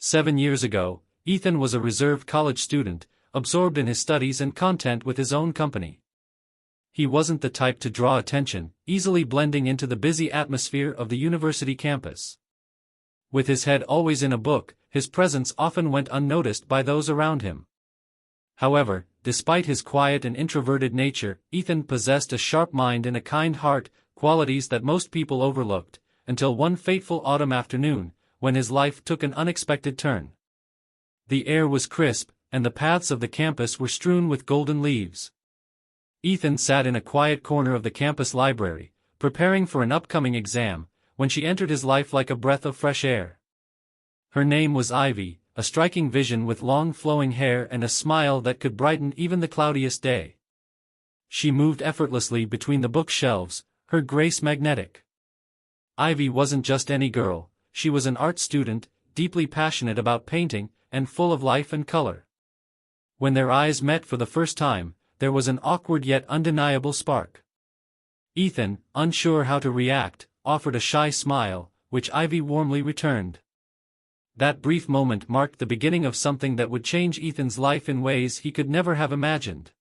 7 years ago, Ethan was a reserved college student, absorbed in his studies and content with his own company. He wasn't the type to draw attention, easily blending into the busy atmosphere of the university campus. With his head always in a book, his presence often went unnoticed by those around him. However, despite his quiet and introverted nature, Ethan possessed a sharp mind and a kind heart, qualities that most people overlooked, until one fateful autumn afternoon, when his life took an unexpected turn. The air was crisp, and the paths of the campus were strewn with golden leaves. Ethan sat in a quiet corner of the campus library, preparing for an upcoming exam, when she entered his life like a breath of fresh air. Her name was Ivy, a striking vision with long flowing hair and a smile that could brighten even the cloudiest day. She moved effortlessly between the bookshelves, her grace magnetic. Ivy wasn't just any girl, she was an art student, deeply passionate about painting, and full of life and color. When their eyes met for the first time, there was an awkward yet undeniable spark. Ethan, unsure how to react, offered a shy smile, which Ivy warmly returned. That brief moment marked the beginning of something that would change Ethan's life in ways he could never have imagined.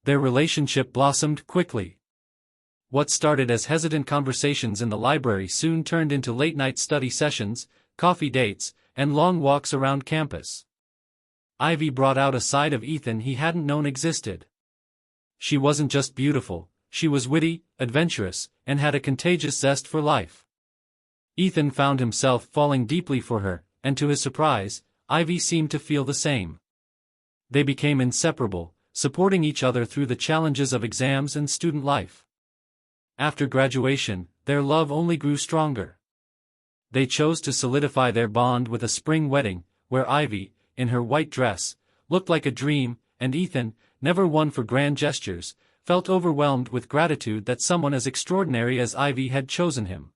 Their relationship blossomed quickly. What started as hesitant conversations in the library soon turned into late-night study sessions, coffee dates, and long walks around campus. Ivy brought out a side of Ethan he hadn't known existed. She wasn't just beautiful, she was witty, adventurous, and had a contagious zest for life. Ethan found himself falling deeply for her, and to his surprise, Ivy seemed to feel the same. They became inseparable, supporting each other through the challenges of exams and student life. After graduation, their love only grew stronger. They chose to solidify their bond with a spring wedding, where Ivy, in her white dress, looked like a dream, and Ethan, never one for grand gestures, felt overwhelmed with gratitude that someone as extraordinary as Ivy had chosen him.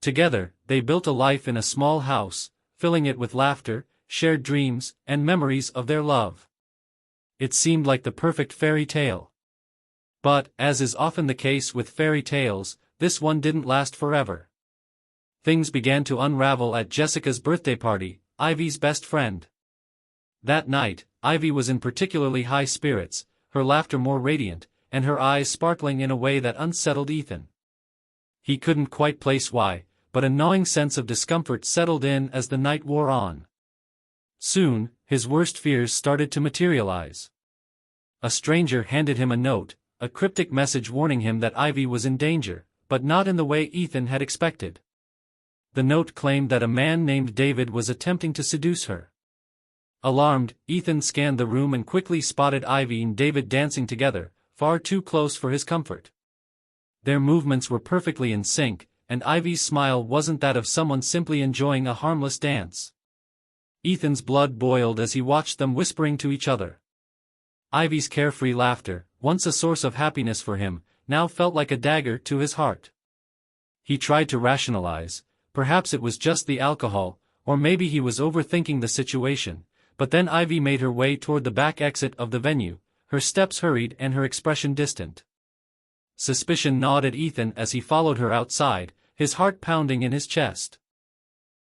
Together, they built a life in a small house, filling it with laughter, shared dreams, and memories of their love. It seemed like the perfect fairy tale. But, as is often the case with fairy tales, this one didn't last forever. Things began to unravel at Jessica's birthday party, Ivy's best friend. That night, Ivy was in particularly high spirits, her laughter more radiant, and her eyes sparkling in a way that unsettled Ethan. He couldn't quite place why, but a gnawing sense of discomfort settled in as the night wore on. Soon, his worst fears started to materialize. A stranger handed him a note, a cryptic message warning him that Ivy was in danger, but not in the way Ethan had expected. The note claimed that a man named David was attempting to seduce her. Alarmed, Ethan scanned the room and quickly spotted Ivy and David dancing together, far too close for his comfort. Their movements were perfectly in sync, and Ivy's smile wasn't that of someone simply enjoying a harmless dance. Ethan's blood boiled as he watched them whispering to each other. Ivy's carefree laughter, once a source of happiness for him, now felt like a dagger to his heart. He tried to rationalize, perhaps it was just the alcohol, or maybe he was overthinking the situation, but then Ivy made her way toward the back exit of the venue, her steps hurried and her expression distant. Suspicion gnawed at Ethan as he followed her outside, his heart pounding in his chest.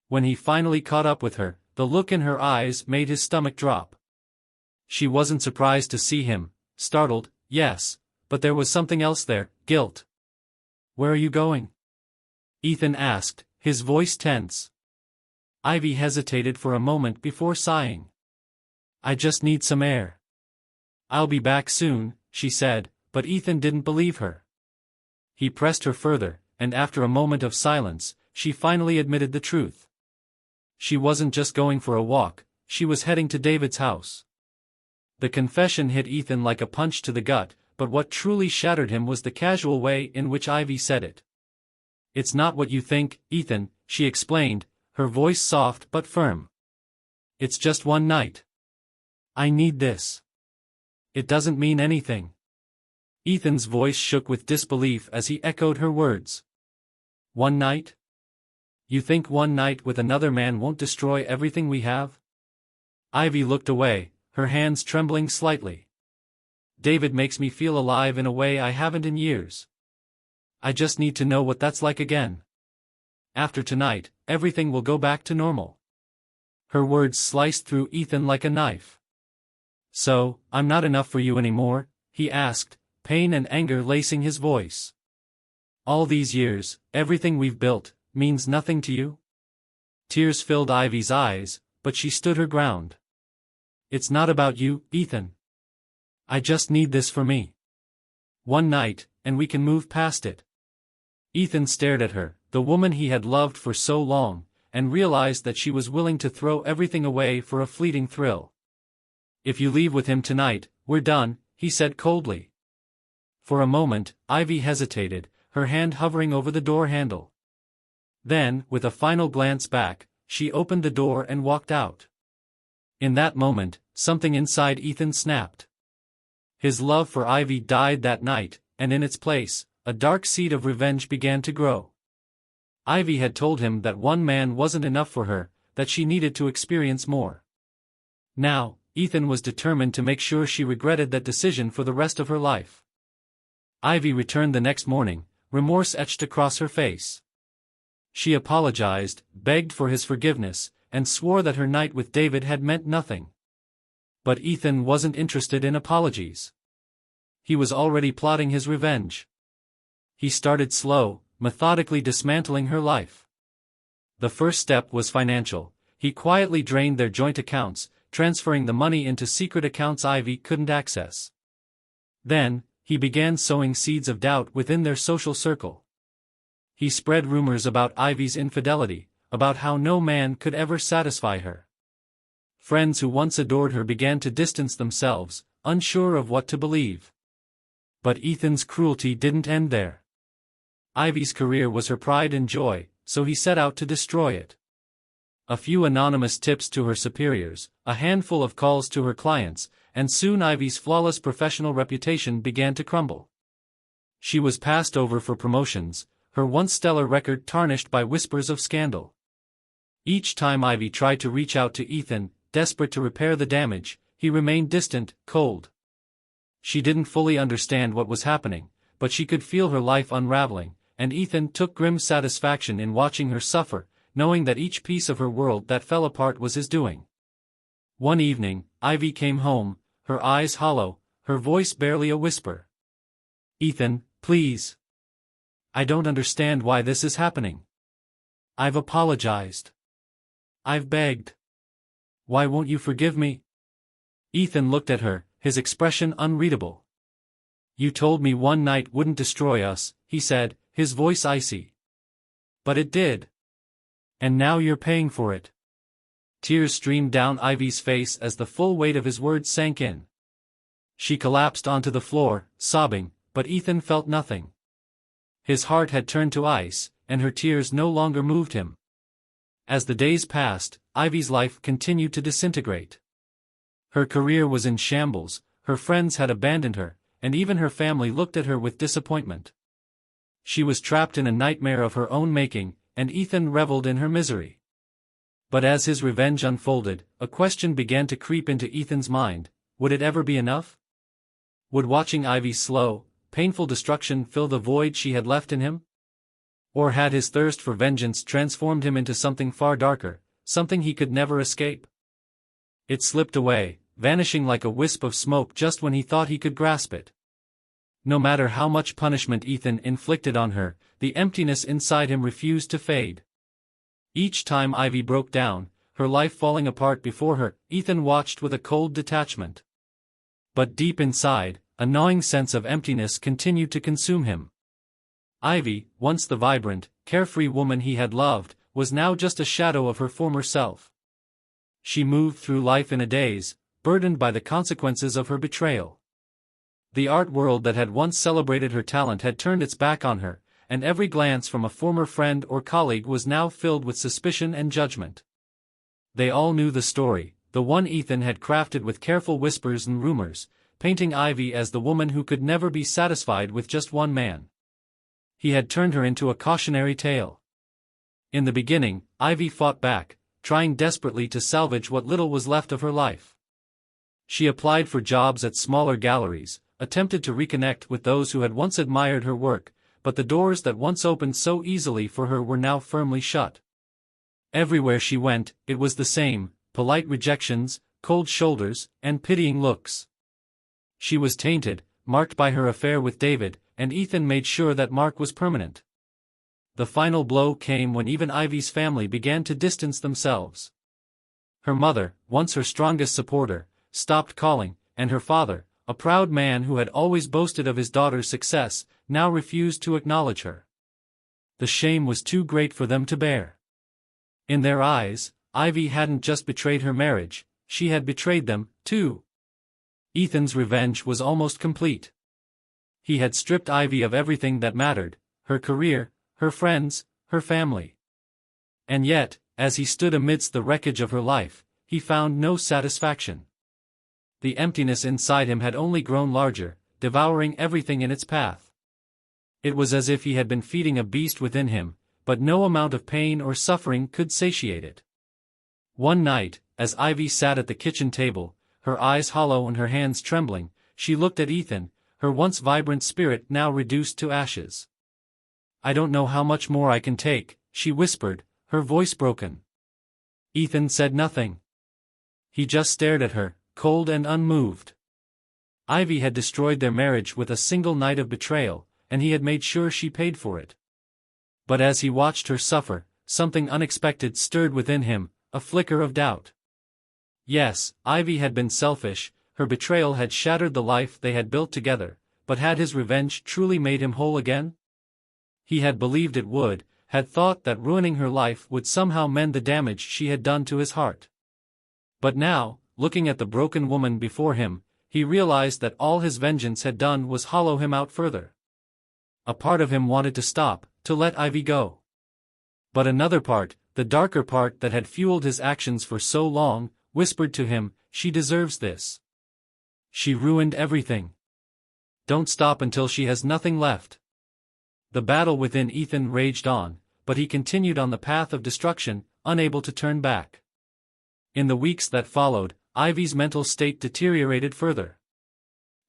When he finally caught up with her, the look in her eyes made his stomach drop. She wasn't surprised to see him, startled, yes, but there was something else there, guilt. "Where are you going?" Ethan asked, his voice tense. Ivy hesitated for a moment before sighing. "I just need some air." "I'll be back soon," she said, but Ethan didn't believe her. He pressed her further, and after a moment of silence, she finally admitted the truth. She wasn't just going for a walk, she was heading to David's house. The confession hit Ethan like a punch to the gut, but what truly shattered him was the casual way in which Ivy said it. "It's not what you think, Ethan," she explained, her voice soft but firm. "It's just one night. I need this. It doesn't mean anything." Ethan's voice shook with disbelief as he echoed her words. "One night? You think one night with another man won't destroy everything we have?" Ivy looked away, her hands trembling slightly. "David makes me feel alive in a way I haven't in years. I just need to know what that's like again. After tonight, everything will go back to normal." Her words sliced through Ethan like a knife. "So, I'm not enough for you anymore?" he asked, pain and anger lacing his voice. "All these years, everything we've built, means nothing to you?" Tears filled Ivy's eyes, but she stood her ground. "It's not about you, Ethan. I just need this for me. One night, and we can move past it." Ethan stared at her, the woman he had loved for so long, and realized that she was willing to throw everything away for a fleeting thrill. "If you leave with him tonight, we're done," he said coldly. For a moment, Ivy hesitated, her hand hovering over the door handle. Then, with a final glance back, she opened the door and walked out. In that moment, something inside Ethan snapped. His love for Ivy died that night, and in its place, a dark seed of revenge began to grow. Ivy had told him that one man wasn't enough for her, that she needed to experience more. Now, Ethan was determined to make sure she regretted that decision for the rest of her life. Ivy returned the next morning, remorse etched across her face. She apologized, begged for his forgiveness, and swore that her night with David had meant nothing. But Ethan wasn't interested in apologies. He was already plotting his revenge. He started slow, methodically dismantling her life. The first step was financial. He quietly drained their joint accounts, transferring the money into secret accounts Ivy couldn't access. Then, he began sowing seeds of doubt within their social circle. He spread rumors about Ivy's infidelity, about how no man could ever satisfy her. Friends who once adored her began to distance themselves, unsure of what to believe. But Ethan's cruelty didn't end there. Ivy's career was her pride and joy, so he set out to destroy it. A few anonymous tips to her superiors, a handful of calls to her clients, and soon Ivy's flawless professional reputation began to crumble. She was passed over for promotions, her once stellar record tarnished by whispers of scandal. Each time Ivy tried to reach out to Ethan, desperate to repair the damage, he remained distant, cold. She didn't fully understand what was happening, but she could feel her life unraveling, and Ethan took grim satisfaction in watching her suffer, knowing that each piece of her world that fell apart was his doing. One evening, Ivy came home, her eyes hollow, her voice barely a whisper. "Ethan, please. I don't understand why this is happening. I've apologized. I've begged. Why won't you forgive me?" Ethan looked at her, his expression unreadable. "You told me one night wouldn't destroy us," he said, his voice icy. "But it did. And now you're paying for it." Tears streamed down Ivy's face as the full weight of his words sank in. She collapsed onto the floor, sobbing, but Ethan felt nothing. His heart had turned to ice, and her tears no longer moved him. As the days passed, Ivy's life continued to disintegrate. Her career was in shambles, her friends had abandoned her, and even her family looked at her with disappointment. She was trapped in a nightmare of her own making, and Ethan reveled in her misery. But as his revenge unfolded, a question began to creep into Ethan's mind: would it ever be enough? Would watching Ivy's slow, painful destruction fill the void she had left in him? Or had his thirst for vengeance transformed him into something far darker, something he could never escape? It slipped away, vanishing like a wisp of smoke just when he thought he could grasp it. No matter how much punishment Ethan inflicted on her, the emptiness inside him refused to fade. Each time Ivy broke down, her life falling apart before her, Ethan watched with a cold detachment. But deep inside, a gnawing sense of emptiness continued to consume him. Ivy, once the vibrant, carefree woman he had loved, was now just a shadow of her former self. She moved through life in a daze, burdened by the consequences of her betrayal. The art world that had once celebrated her talent had turned its back on her, and every glance from a former friend or colleague was now filled with suspicion and judgment. They all knew the story, the one Ethan had crafted with careful whispers and rumors, painting Ivy as the woman who could never be satisfied with just one man. He had turned her into a cautionary tale. In the beginning, Ivy fought back, trying desperately to salvage what little was left of her life. She applied for jobs at smaller galleries, attempted to reconnect with those who had once admired her work, but the doors that once opened so easily for her were now firmly shut. Everywhere she went, it was the same: polite rejections, cold shoulders, and pitying looks. She was tainted, marked by her affair with David, and Ethan made sure that mark was permanent. The final blow came when even Ivy's family began to distance themselves. Her mother, once her strongest supporter, stopped calling, and her father, a proud man who had always boasted of his daughter's success, now refused to acknowledge her. The shame was too great for them to bear. In their eyes, Ivy hadn't just betrayed her marriage, she had betrayed them, too. Ethan's revenge was almost complete. He had stripped Ivy of everything that mattered, her career, her friends, her family. And yet, as he stood amidst the wreckage of her life, he found no satisfaction. The emptiness inside him had only grown larger, devouring everything in its path. It was as if he had been feeding a beast within him, but no amount of pain or suffering could satiate it. One night, as Ivy sat at the kitchen table, her eyes hollow and her hands trembling, she looked at Ethan, her once vibrant spirit now reduced to ashes. "I don't know how much more I can take," she whispered, her voice broken. Ethan said nothing. He just stared at her, cold and unmoved. Ivy had destroyed their marriage with a single night of betrayal, and he had made sure she paid for it. But as he watched her suffer, something unexpected stirred within him, a flicker of doubt. Yes, Ivy had been selfish, her betrayal had shattered the life they had built together, but had his revenge truly made him whole again? He had believed it would, had thought that ruining her life would somehow mend the damage she had done to his heart. But now, looking at the broken woman before him, he realized that all his vengeance had done was hollow him out further. A part of him wanted to stop, to let Ivy go. But another part, the darker part that had fueled his actions for so long, whispered to him, "She deserves this. She ruined everything. Don't stop until she has nothing left." The battle within Ethan raged on, but he continued on the path of destruction, unable to turn back. In the weeks that followed, Ivy's mental state deteriorated further.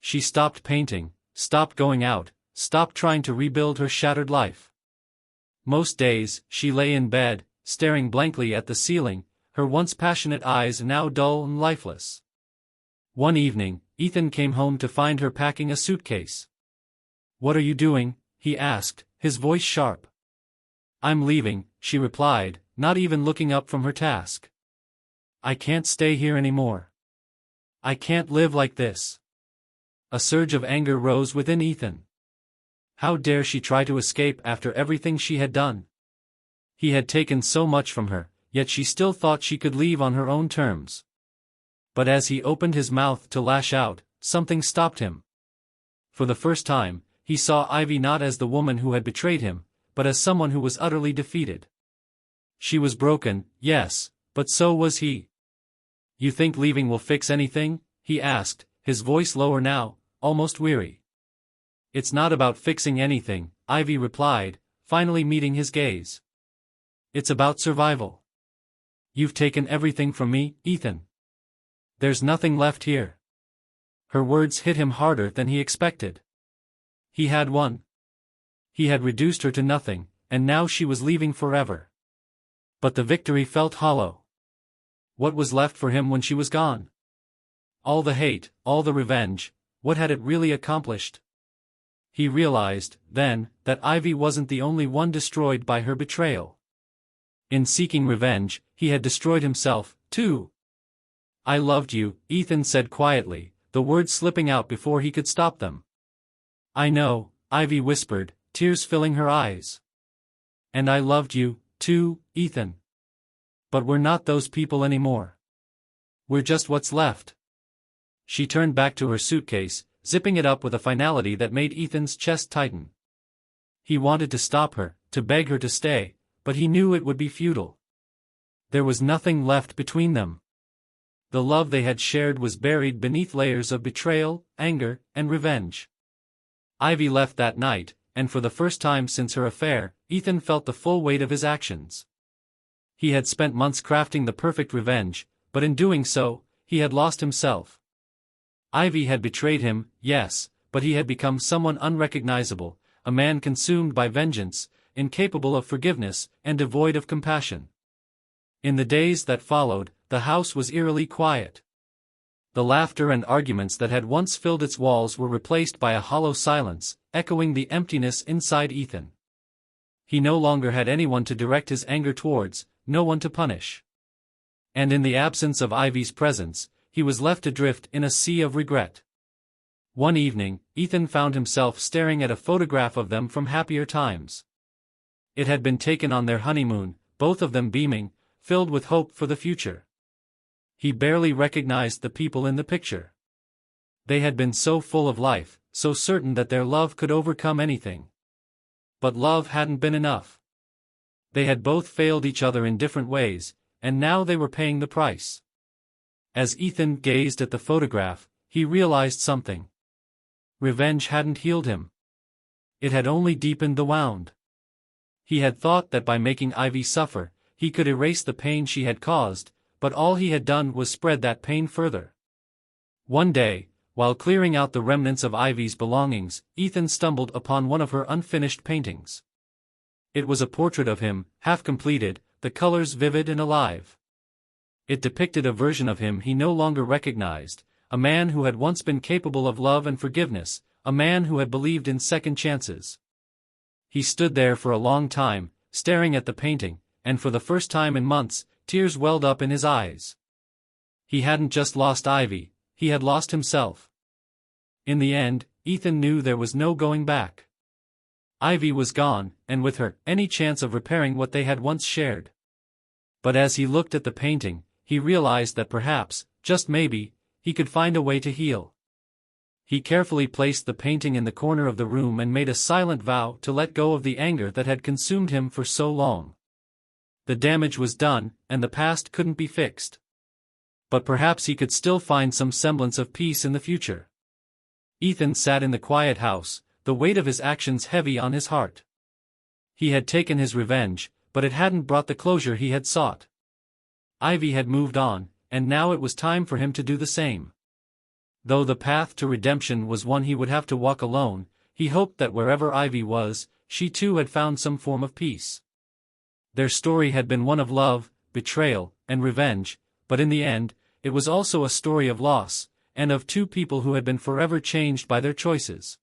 She stopped painting, stopped going out, stopped trying to rebuild her shattered life. Most days, she lay in bed, staring blankly at the ceiling, her once passionate eyes now dull and lifeless. One evening, Ethan came home to find her packing a suitcase. "What are you doing?" he asked, his voice sharp. "I'm leaving," she replied, not even looking up from her task. "I can't stay here anymore. I can't live like this." A surge of anger rose within Ethan. How dare she try to escape after everything she had done? He had taken so much from her, yet she still thought she could leave on her own terms. But as he opened his mouth to lash out, something stopped him. For the first time, he saw Ivy not as the woman who had betrayed him, but as someone who was utterly defeated. She was broken, yes, but so was he. "You think leaving will fix anything?" he asked, his voice lower now, almost weary. "It's not about fixing anything," Ivy replied, finally meeting his gaze. "It's about survival. You've taken everything from me, Ethan. There's nothing left here." Her words hit him harder than he expected. He had won. He had reduced her to nothing, and now she was leaving forever. But the victory felt hollow. What was left for him when she was gone? All the hate, all the revenge, what had it really accomplished? He realized, then, that Ivy wasn't the only one destroyed by her betrayal. In seeking revenge, he had destroyed himself, too. "I loved you," Ethan said quietly, the words slipping out before he could stop them. "I know," Ivy whispered, tears filling her eyes. "And I loved you, too, Ethan. But we're not those people anymore. We're just what's left." She turned back to her suitcase, zipping it up with a finality that made Ethan's chest tighten. He wanted to stop her, to beg her to stay, but he knew it would be futile. There was nothing left between them. The love they had shared was buried beneath layers of betrayal, anger, and revenge. Ivy left that night, and for the first time since her affair, Ethan felt the full weight of his actions. He had spent months crafting the perfect revenge, but in doing so, he had lost himself. Ivy had betrayed him, yes, but he had become someone unrecognizable, a man consumed by vengeance, incapable of forgiveness, and devoid of compassion. In the days that followed, the house was eerily quiet. The laughter and arguments that had once filled its walls were replaced by a hollow silence, echoing the emptiness inside Ethan. He no longer had anyone to direct his anger towards, no one to punish. And in the absence of Ivy's presence, he was left adrift in a sea of regret. One evening, Ethan found himself staring at a photograph of them from happier times. It had been taken on their honeymoon, both of them beaming, filled with hope for the future. He barely recognized the people in the picture. They had been so full of life, so certain that their love could overcome anything. But love hadn't been enough. They had both failed each other in different ways, and now they were paying the price. As Ethan gazed at the photograph, he realized something. Revenge hadn't healed him. It had only deepened the wound. He had thought that by making Ivy suffer, he could erase the pain she had caused, but all he had done was spread that pain further. One day, while clearing out the remnants of Ivy's belongings, Ethan stumbled upon one of her unfinished paintings. It was a portrait of him, half completed, the colors vivid and alive. It depicted a version of him he no longer recognized, a man who had once been capable of love and forgiveness, a man who had believed in second chances. He stood there for a long time, staring at the painting, and for the first time in months, tears welled up in his eyes. He hadn't just lost Ivy, he had lost himself. In the end, Ethan knew there was no going back. Ivy was gone, and with her, any chance of repairing what they had once shared. But as he looked at the painting, he realized that perhaps, just maybe, he could find a way to heal. He carefully placed the painting in the corner of the room and made a silent vow to let go of the anger that had consumed him for so long. The damage was done, and the past couldn't be fixed. But perhaps he could still find some semblance of peace in the future. Ethan sat in the quiet house, the weight of his actions heavy on his heart. He had taken his revenge, but it hadn't brought the closure he had sought. Ivy had moved on, and now it was time for him to do the same. Though the path to redemption was one he would have to walk alone, he hoped that wherever Ivy was, she too had found some form of peace. Their story had been one of love, betrayal, and revenge, but in the end, it was also a story of loss, and of two people who had been forever changed by their choices.